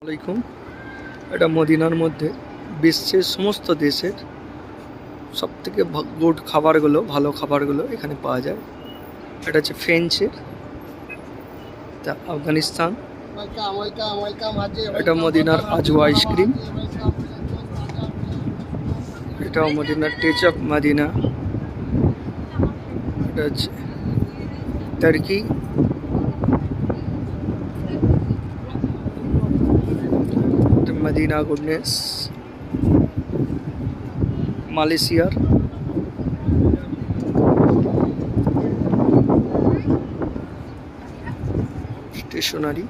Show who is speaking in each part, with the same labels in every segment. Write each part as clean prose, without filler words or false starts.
Speaker 1: আলাইকুম। এটা মদিনার মধ্যে বিশ্বের সমস্ত দেশের সবথেকে গুড খাবারগুলো, ভালো খাবারগুলো এখানে পাওয়া যায়। এটা হচ্ছে ফ্রেঞ্চের, তা আফগানিস্তান। এটা মদিনার আজওয়া আইসক্রিম। এটাও মদিনার টেচ অফ মদিনা। এটা হচ্ছে টার্কি। Medina goodness. মালয়েশিয়ার স্টেশনারি।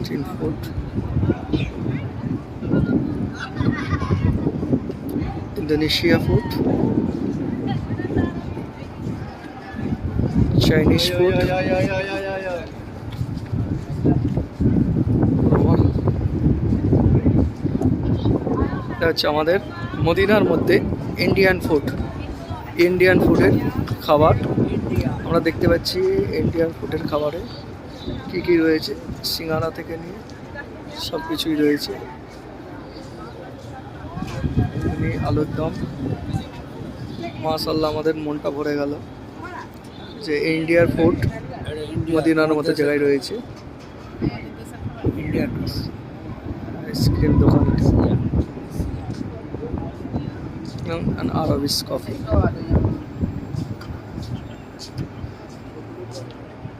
Speaker 1: চীন food. Indonesia food. Chinese food. এটা হচ্ছে আমাদের মদিনার মধ্যে ইন্ডিয়ান ফুড। ইন্ডিয়ান ফুডের খাবার আমরা দেখতে পাচ্ছি। ইন্ডিয়ান ফুডের খাবারে কি কি রয়েছে, সিঙ্গারা থেকে নিয়ে সব কিছুই রয়েছে। আলুর দম, মাশাআল্লাহ আমাদের মনটা ভরে গেল যে ইন্ডিয়ার ফুড মদিনার মতো জায়গায় রয়েছে। ইন্ডিয়ান আইসক্রিম দোকান and Arabis coffee.